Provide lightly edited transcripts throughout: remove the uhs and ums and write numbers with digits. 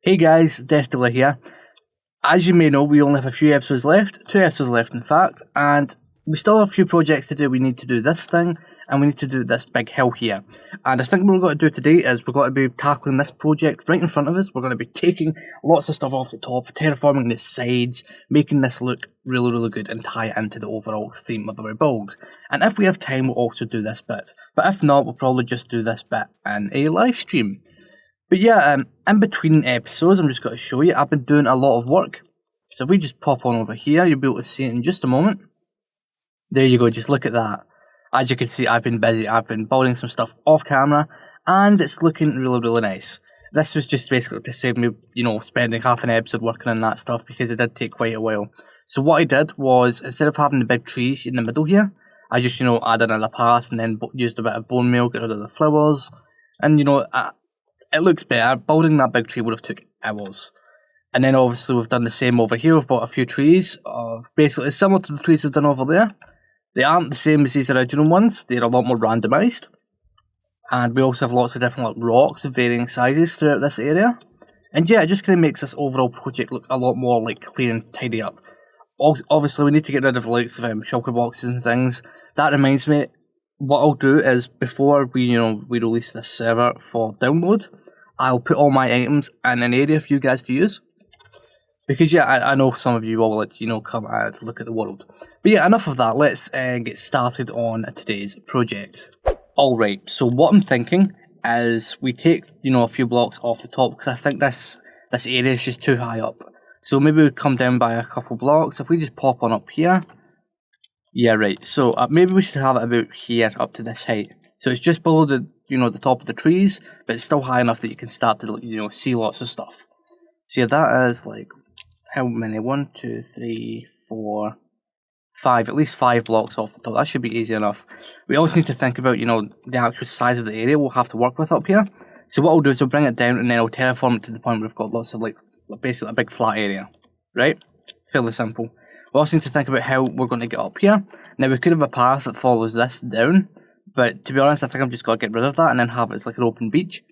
Hey guys, Deathdealer here. As you may know, we only have a few episodes left, 2 episodes left in fact, and we still have a few projects to do. We need to do this thing, and we need to do this big hill here. And I think what we're going to do today is we're going to be tackling this project right in front of us. We're going to be taking lots of stuff off the top, terraforming the sides, making this look really good and tie it into the overall theme of our build. And if we have time, we'll also do this bit. But if not, we'll probably just do this bit in a live stream. But yeah, in between episodes, I'm just going to show you, I've been doing a lot of work. So if we just pop on over here, you'll be able to see it in just a moment. There you go, just look at that. As you can see, I've been busy, I've been building some stuff off camera, and it's looking really nice. This was just basically to save me, spending half an episode working on that stuff, because it did take quite a while. So what I did was, instead of having the big tree in the middle here, I just, added another path, and then used a bit of bone meal, get rid of the flowers, and it looks better. Building that big tree would have took hours. And then obviously we've done the same over here. We've bought a few trees of basically similar to the trees we've done over there. They aren't the same as these original ones. They're a lot more randomised. And we also have lots of different rocks of varying sizes throughout this area. And yeah, it just kind of makes this overall project look a lot more clean and tidy up. Obviously we need to get rid of the likes of shulker boxes and things. That reminds me, what I'll do is before we release this server for download, I'll put all my items in an area for you guys to use. Because yeah, I know some of you will come and look at the world. But yeah, enough of that. Let's get started on today's project. Alright, so what I'm thinking is we take a few blocks off the top, because I think this area is just too high up. So maybe we come down by a couple blocks. If we just pop on up here. Yeah, right. So maybe we should have it about here, up to this height. So it's just below the the top of the trees, but it's still high enough that you can start to see lots of stuff. So yeah, that is how many? 1, 2, 3, 4, 5. At least 5 blocks off the top. That should be easy enough. We also need to think about the actual size of the area we'll have to work with up here. So what I'll do is I'll bring it down and then I'll terraform it to the point where we've got lots of basically a big flat area, right? Fairly simple. We also need to think about how we're going to get up here. Now, we could have a path that follows this down, but to be honest, I think I'm just going to get rid of that and then have it as an open beach.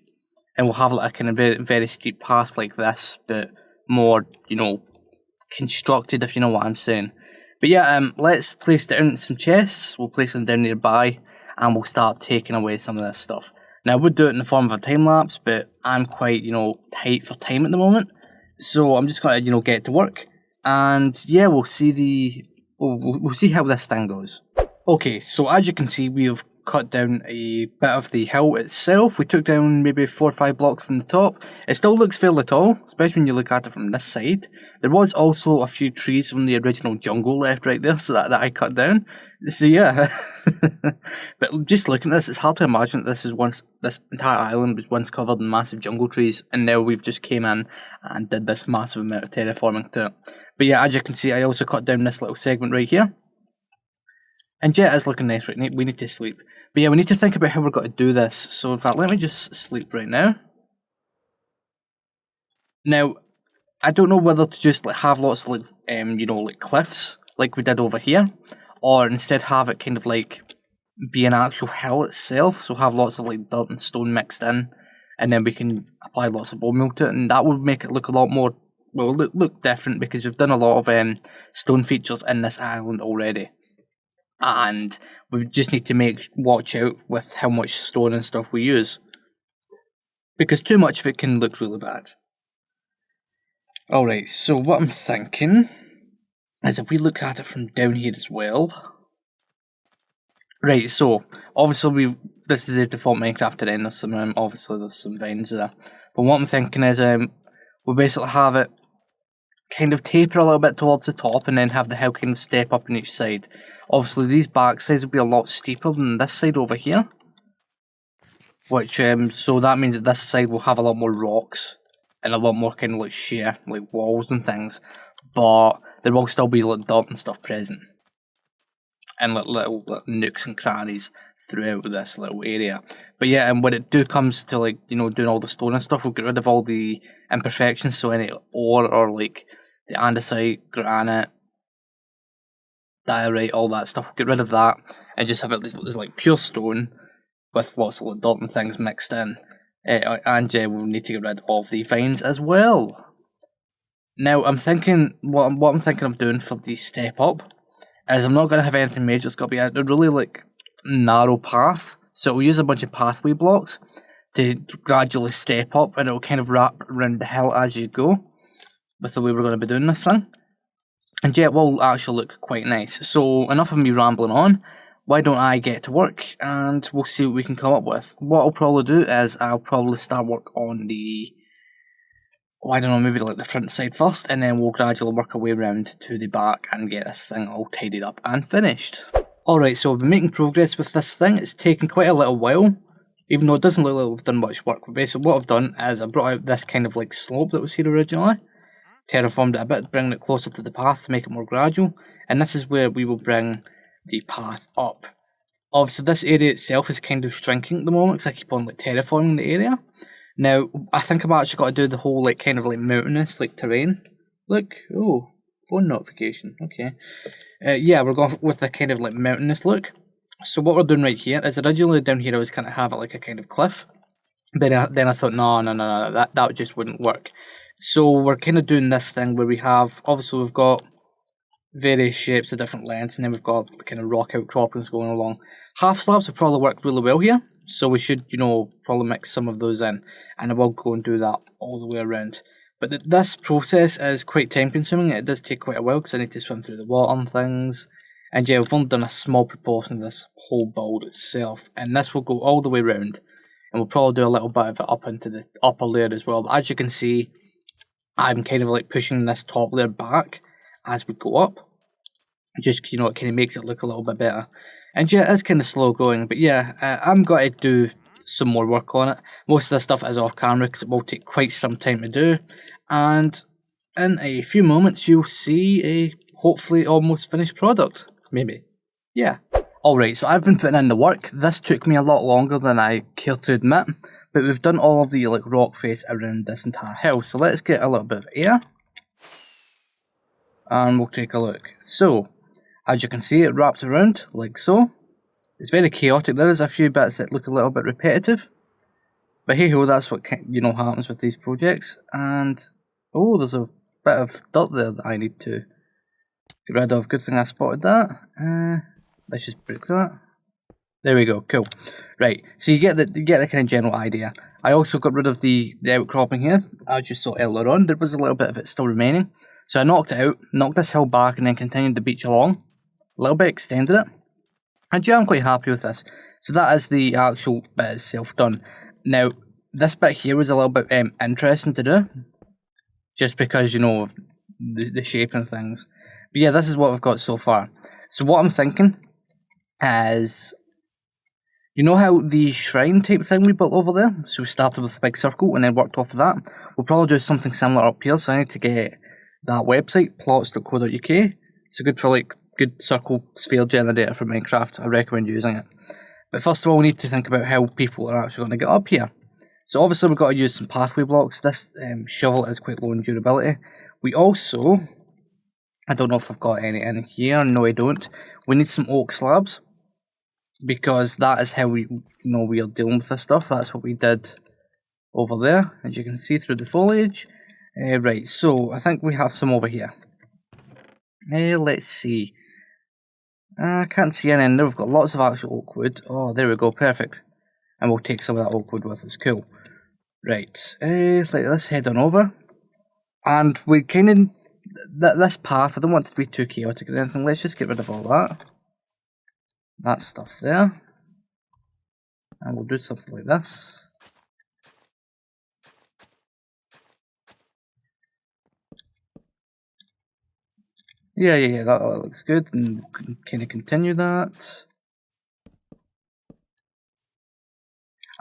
And we'll have a kind of very steep path like this, but more, constructed, if you know what I'm saying. But yeah, let's place down some chests. We'll place them down nearby, and we'll start taking away some of this stuff. Now, I would do it in the form of a time-lapse, but I'm quite, tight for time at the moment. So I'm just going to, get to work. And yeah, we'll see we'll see how this thing goes. Okay, so as you can see, we've cut down a bit of the hill itself. We took down maybe 4 or 5 blocks from the top. It still looks fairly tall, especially when you look at it from this side. There was also a few trees from the original jungle left right there, so that I cut down. So yeah, but just looking at this, it's hard to imagine that this entire island was once covered in massive jungle trees, and now we've just came in and did this massive amount of terraforming to it. But yeah, as you can see, I also cut down this little segment right here. And yeah, it's looking nice right now. We need to sleep. But yeah, we need to think about how we're going to do this. So in fact, let me just sleep right now. Now, I don't know whether to just have lots of cliffs like we did over here, or instead have it kind of be an actual hill itself. So have lots of dirt and stone mixed in, and then we can apply lots of bone meal to it, and that would make it look a lot more, well, look different, because we've done a lot of stone features in this island already. And we just need to watch out with how much stone and stuff we use, because too much of it can look really bad. Alright, so what I'm thinking is if we look at it from down here as well. Right, so obviously this is a default Minecraft terrain. There's some vines there. But what I'm thinking is we'll basically have it kind of taper a little bit towards the top, and then have the hill kind of step up on each side. Obviously, these back sides will be a lot steeper than this side over here. Which, so that means that this side will have a lot more rocks, and a lot more kind of sheer, walls and things. But there will still be dirt and stuff present. And little nooks and crannies throughout this little area. But yeah, and when it comes to doing all the stone and stuff, we'll get rid of all the imperfections. So any ore or the andesite, granite, diorite, all that stuff, we'll get rid of that and just have it as pure stone with lots of dirt and things mixed in. And we'll need to get rid of the vines as well. Now I'm thinking, what I'm thinking of doing for the step up is I'm not going to have anything major. It's got to be a really like narrow path. So we'll use a bunch of pathway blocks to gradually step up, and it'll kind of wrap around the hill as you go with the way we're going to be doing this thing. And yeah, it will actually look quite nice. So enough of me rambling on. Why don't I get to work and we'll see what we can come up with. What I'll probably do is I'll probably start work on the, I don't know, maybe like the front side first, and then we'll gradually work our way around to the back and get this thing all tidied up and finished. Alright, so I've been making progress with this thing. It's taken quite a little while, even though it doesn't look like we've done much work. But basically what I've done is I brought out this kind of like slope that was here originally, terraformed it a bit, bringing it closer to the path to make it more gradual, and this is where we will bring the path up. Obviously this area itself is kind of shrinking at the moment because I keep on like terraforming the area. Now I think I've actually got to do the whole like kind of like mountainous like terrain. Look, oh, phone notification, okay. Yeah, we're going with the kind of like mountainous look. So what we're doing right here is originally down here I was kind of have it like a kind of cliff, but then I thought no, that just wouldn't work. So we're kind of doing this thing where we have, obviously we've got various shapes of different lengths, and then we've got kind of rock outcroppings going along. Half slabs will probably work really well here, so we should, you know, probably mix some of those in, and I will go and do that all the way around. But this process is quite time consuming. It does take quite a while because I need to swim through the water and things. And yeah, we've only done a small proportion of this whole build itself, and this will go all the way around, and we'll probably do a little bit of it up into the upper layer as well. But as you can see, I'm kind of like pushing this top layer back as we go up, just, you know, it kind of makes it look a little bit better. And yeah, it's kind of slow going, but yeah, I'm going to do some more work on it. Most of the stuff is off camera because it will take quite some time to do, and in a few moments you'll see a hopefully almost finished product, maybe. Yeah. Alright, so I've been putting in the work. This took me a lot longer than I care to admit, but we've done all of the like rock face around this entire hill, so let's get a little bit of air and we'll take a look. So as you can see, it wraps around like so. It's very chaotic. There is a few bits that look a little bit repetitive, but hey ho, that's what, you know, happens with these projects. And oh, there's a bit of dirt there that I need to get rid of. Good thing I spotted that. Let's just break that. There we go, cool. Right, so you get the kind of general idea. I also got rid of the outcropping here. As you saw earlier on, there was a little bit of it still remaining. So I knocked it out, knocked this hill back, and then continued the beach along. A little bit, extended it. And yeah, I'm quite happy with this. So that is the actual bit itself done. Now, this bit here was a little bit interesting to do, just because, you know, of the shape and things. But yeah, this is what we've got so far. So what I'm thinking is, you know how the shrine type thing we built over there? So we started with a big circle and then worked off of that. We'll probably do something similar up here, so I need to get that website, plots.co.uk. It's good for like good circle sphere generator for Minecraft. I recommend using it. But first of all, we need to think about how people are actually going to get up here. So obviously we've got to use some pathway blocks. This shovel is quite low in durability. We also, I don't know if I've got any in here. No, I don't. We need some oak slabs, because that is how we know we are dealing with this stuff. That's what we did over there, as you can see through the foliage. Right, so I think we have some over here. Let's see. I can't see any in there. We've got lots of actual oak wood. Oh, there we go, perfect. And we'll take some of that oak wood with us, cool. Right, let's head on over. And we kind of, this path, I don't want it to be too chaotic or anything. Let's just get rid of all that. That stuff there. And we'll do something like this. Yeah, that looks good, and we can kind of continue that.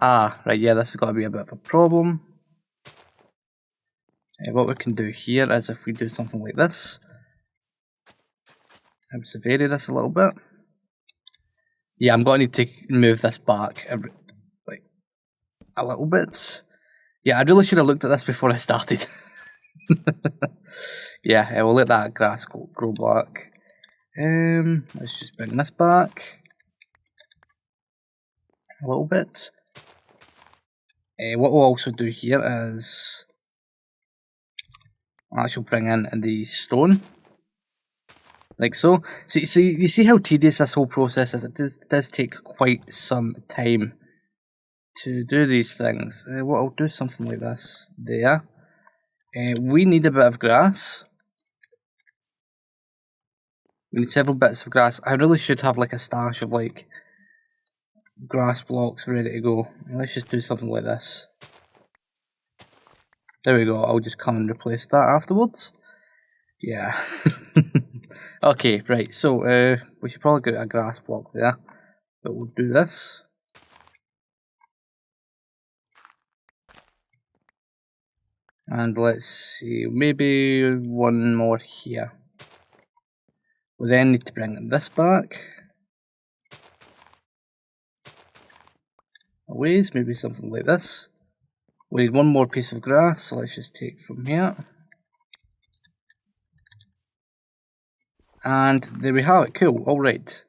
Ah, right, yeah, this has got to be a bit of a problem. What we can do here is if we do something like this, let's vary this a little bit. Yeah, I'm going to need to move this back like a little bit. Yeah, I really should have looked at this before I started. Yeah, we'll let that grass grow back. Let's just bring this back a little bit. What we'll also do here is I'll actually bring in the stone, like so. See, you see how tedious this whole process is. It does take quite some time to do these things. What I'll do something like this there. We need a bit of grass. We need several bits of grass. I really should have like a stash of like grass blocks ready to go. Let's just do something like this. There we go. I'll just come and replace that afterwards. Yeah. Okay, right. So we should probably get a grass block there, but we'll do this. And let's see, maybe one more here. We then need to bring this back. A ways, maybe something like this. We need one more piece of grass, so let's just take from here. And there we have it, cool, alright.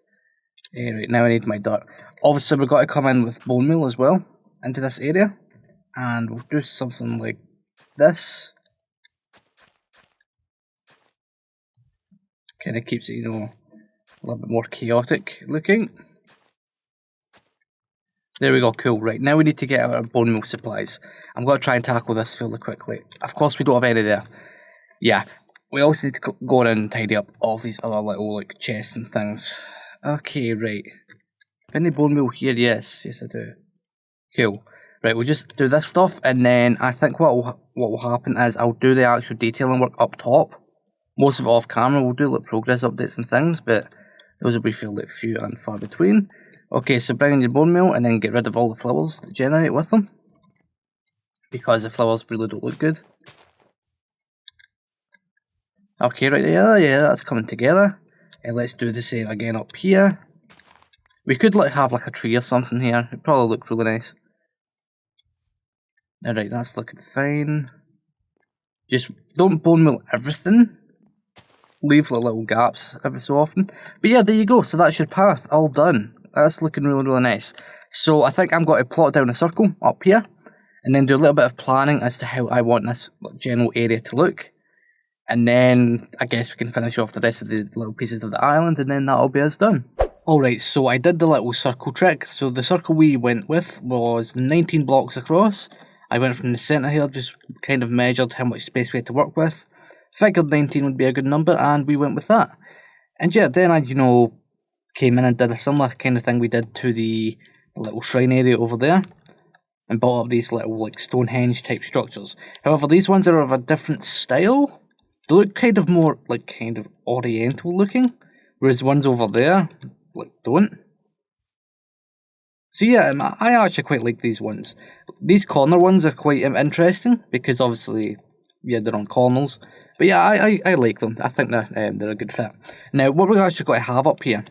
Right, now I need my dirt. Obviously we've got to come in with bone meal as well, into this area. And we'll do something like this. Kind of keeps it, you know, a little bit more chaotic looking. There we go, cool. Right, now we need to get our bone meal supplies. I'm going to try and tackle this fairly quickly. Of course we don't have any there. Yeah, we also need to go around and tidy up all these other little like chests and things. Okay, right. Any bone meal here? Yes, I do. Cool. Right, we'll just do this stuff, and then I think what will happen is I'll do the actual detailing work up top. Most of it off camera. We'll do like progress updates and things, but those will be fairly few and far between. Okay, so bring in your bone meal and then get rid of all the flowers that generate with them, because the flowers really don't look good. Okay, right there, yeah, that's coming together. And let's do the same again up here. We could like have like a tree or something here. It'd probably look really nice. Alright, that's looking fine. Just don't bone meal everything. Leave like little gaps every so often. But yeah, there you go. So that's your path, all done. That's looking really, really nice. So I think I'm going to plot down a circle up here, and then do a little bit of planning as to how I want this general area to look. And then I guess we can finish off the rest of the little pieces of the island, and then that'll be us done. Alright, so I did the little circle trick. So the circle we went with was 19 blocks across. I went from the centre here, just kind of measured how much space we had to work with. Figured 19 would be a good number, and we went with that. And yeah, then I, you know, came in and did a similar kind of thing we did to the little shrine area over there, and built up these little like Stonehenge type structures. However, these ones are of a different style. They look kind of more like kind of oriental looking, whereas the ones over there like don't. So yeah, I actually quite like these ones. These corner ones are quite interesting because obviously, yeah, they're on corners. But yeah, I like them. I think they're a good fit. Now, what we're actually got to have up here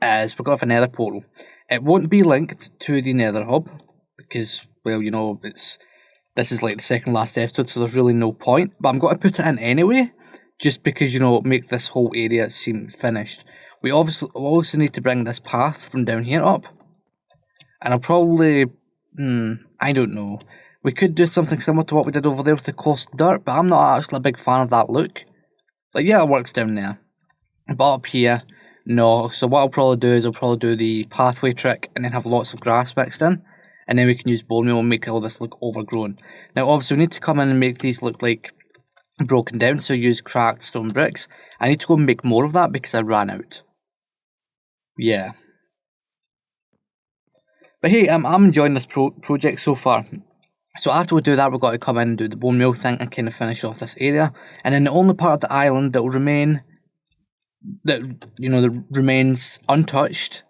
is we've got a nether portal. It won't be linked to the nether hub because, well, you know, this is like the second last episode, so there's really no point. But I'm going to put it in anyway, just because, you know, make this whole area seem finished. We also need to bring this path from down here up. And I'll probably, I don't know. We could do something similar to what we did over there with the coarse dirt, but I'm not actually a big fan of that look. Like, yeah, it works down there. But up here, no. So what I'll probably do is I'll probably do the pathway trick and then have lots of grass mixed in. And then we can use bone meal and make all this look overgrown. Now, obviously, we need to come in and make these look like broken down, so use cracked stone bricks. I need to go and make more of that because I ran out. Yeah. But hey, I'm enjoying this project so far. So after we do that, we've got to come in and do the bone meal thing and kind of finish off this area. And then the only part of the island that will remain, that remains untouched,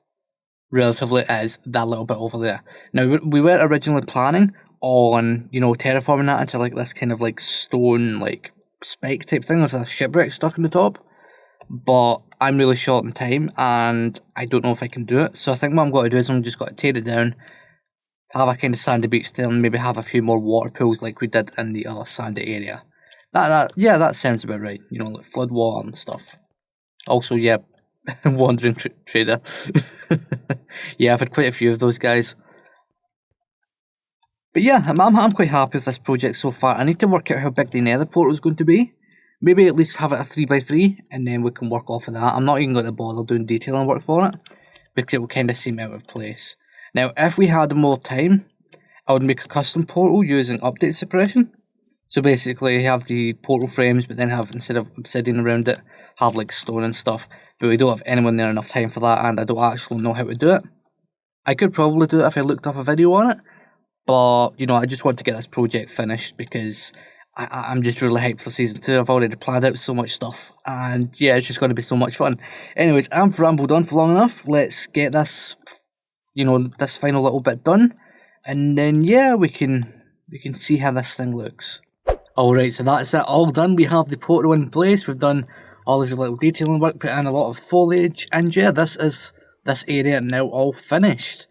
relatively, is that little bit over there. Now, we were originally planning on, you know, terraforming that into like this kind of like stone, like spike type thing with a shipwreck stuck on the top. But I'm really short on time and I don't know if I can do it. So I think what I'm going to do is I'm just got to tear it down, have a kind of sandy beach there, and maybe have a few more water pools like we did in the other sandy area. Yeah, that sounds about right. You know, like flood water and stuff. Also, yeah, wandering trader. Yeah, I've had quite a few of those guys. But yeah, I'm quite happy with this project so far. I need to work out how big the nether portal is going to be. Maybe at least have it a 3x3, and then we can work off of that. I'm not even going to bother doing detailing work for it, because it will kind of seem out of place. Now, if we had more time, I would make a custom portal using update suppression. So basically, you have the portal frames, but then have, instead of obsidian around it, have like stone and stuff. But we don't have anywhere near enough time for that, and I don't actually know how to do it. I could probably do it if I looked up a video on it, but, you know, I just want to get this project finished because I'm just really hyped for Season 2. I've already planned out so much stuff, and yeah, it's just going to be so much fun. Anyways, I've rambled on for long enough. Let's get this, you know, this final little bit done, and then, yeah, we can see how this thing looks. Alright, so that's it, all done. We have the portal in place, we've done all of the little detailing work, put in a lot of foliage, and yeah, this is this area now all finished.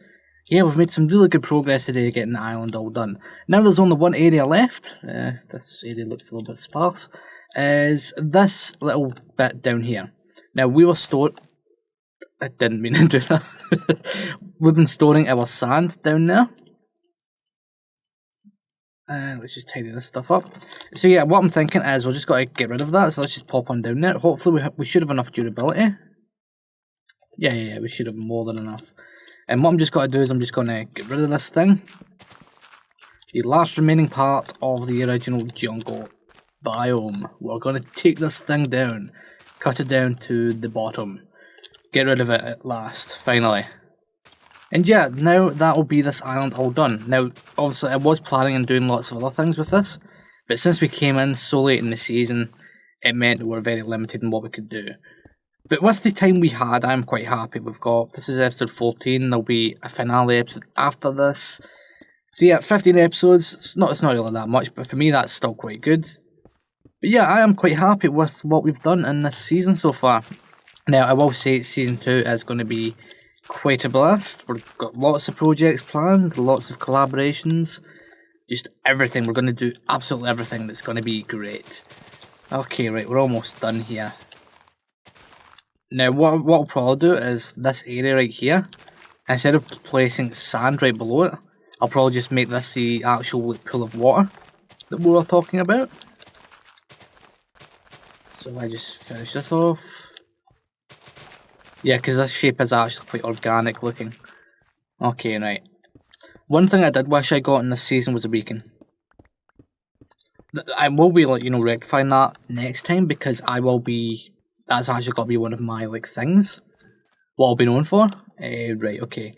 Yeah, we've made some really good progress today getting the island all done. Now there's only one area left, this area looks a little bit sparse, is this little bit down here. Now we were stored, I didn't mean to do that, we've been storing our sand down there. Let's just tidy this stuff up. So yeah, what I'm thinking is we're just got to get rid of that, so let's just pop on down there. Hopefully we should have enough durability. Yeah, we should have more than enough. And what I'm just going to do is I'm just going to get rid of this thing. The last remaining part of the original jungle biome. We're going to take this thing down, cut it down to the bottom, get rid of it at last, finally. And yeah, now that'll be this island all done. Now, obviously, I was planning on doing lots of other things with this, but since we came in so late in the season, it meant we were very limited in what we could do. But with the time we had, I'm quite happy. This is episode 14, there'll be a finale episode after this. So yeah, 15 episodes, it's not really that much, but for me that's still quite good. But yeah, I am quite happy with what we've done in this season so far. Now, I will say Season 2 is going to be quite a blast. We've got lots of projects planned, lots of collaborations, just everything. We're going to do absolutely everything that's going to be great. Okay, right, we're almost done here. Now, what I'll probably do is this area right here, instead of placing sand right below it, I'll probably just make this the actual pool of water that we were talking about. So I just finish this off. Yeah, because this shape is actually quite organic looking. Okay, right. One thing I did wish I got in this season was a beacon. I will be, like, you know, rectifying that next time, because that's actually got to be one of my, like, things. What I'll be known for. Right, okay.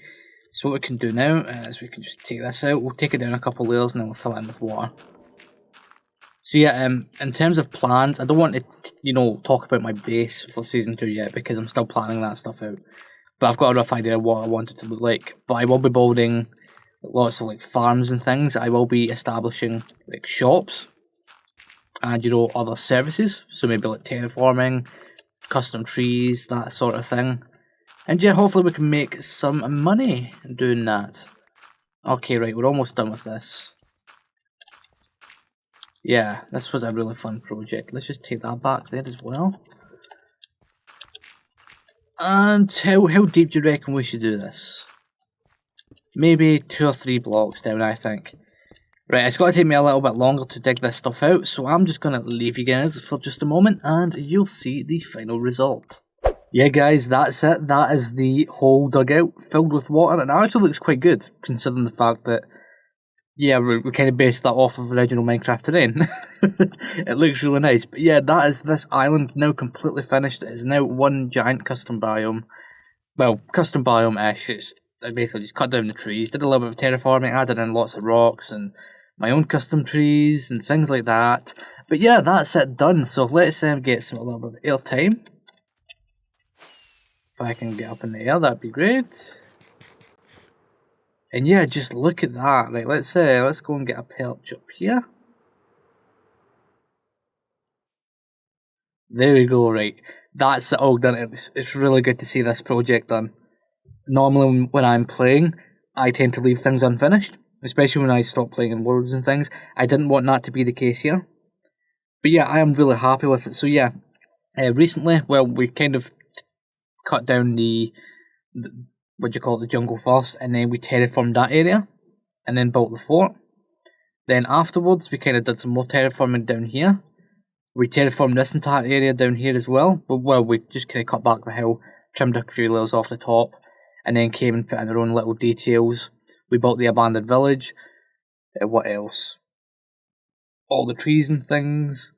So what we can do now is we can just take this out. We'll take it down a couple layers and then we'll fill it in with water. So yeah, in terms of plans, I don't want to, you know, talk about my base for Season 2 yet, because I'm still planning that stuff out. But I've got a rough idea of what I want it to look like. But I will be building lots of, like, farms and things. I will be establishing, like, shops and, you know, other services. So maybe like terraforming, custom trees, that sort of thing. And yeah, hopefully we can make some money doing that. Okay, right, we're almost done with this. Yeah, this was a really fun project. Let's just take that back there as well. And how deep do you reckon we should do this? Maybe 2 or 3 blocks down, I think. Right, it's got to take me a little bit longer to dig this stuff out, so I'm just going to leave you guys for just a moment and you'll see the final result. Yeah guys, that's it. That is the whole dugout filled with water, and it actually looks quite good, considering the fact that, yeah, we kind of based that off of original Minecraft terrain. It looks really nice. But yeah, that is this island now completely finished. It is now one giant custom biome. Well, custom biome-ish. I basically just cut down the trees, did a little bit of terraforming, added in lots of rocks and my own custom trees and things like that. But yeah, that's it done. So let's get a little bit of air time. If I can get up in the air, that'd be great. And yeah, just look at that. Right, let's go and get a perch up here. There we go, right. That's it all done. It's really good to see this project done. Normally when I'm playing, I tend to leave things unfinished, especially when I stop playing in worlds and things. I didn't want that to be the case here. But yeah, I am really happy with it. So yeah, recently, well, we kind of cut down the jungle first, and then we terraformed that area, and then built the fort. Then afterwards, we kind of did some more terraforming down here. We terraformed this entire area down here as well. Well, we just kind of cut back the hill, trimmed a few layers off the top, and then came and put in our own little details. We built the abandoned village. What else? All the trees and things.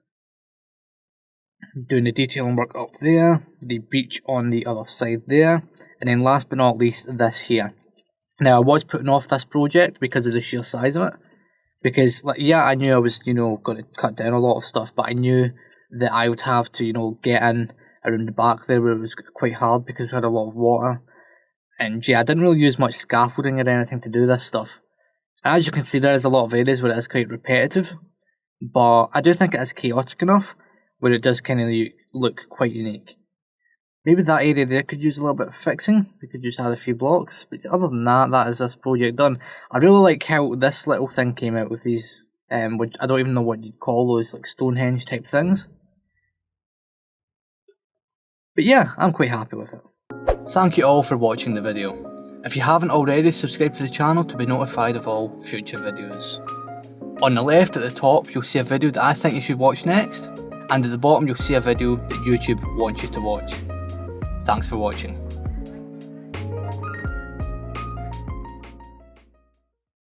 Doing the detailing work up there. The beach on the other side there. And then last but not least, this here. Now, I was putting off this project because of the sheer size of it. Because, like, yeah, I knew I was, going to cut down a lot of stuff, but I knew that I would have to, get in around the back there where it was quite hard because we had a lot of water. And yeah, I didn't really use much scaffolding or anything to do this stuff. And as you can see, there is a lot of areas where it is quite repetitive, but I do think it is chaotic enough where it does kind of look quite unique. Maybe that area there could use a little bit of fixing. We could just add a few blocks. But other than that, that is this project done. I really like how this little thing came out with these, which I don't even know what you'd call those, like Stonehenge type things. But yeah, I'm quite happy with it. Thank you all for watching the video. If you haven't already, subscribe to the channel to be notified of all future videos. On the left at the top, you'll see a video that I think you should watch next, and at the bottom you'll see a video that YouTube wants you to watch. Thanks for watching.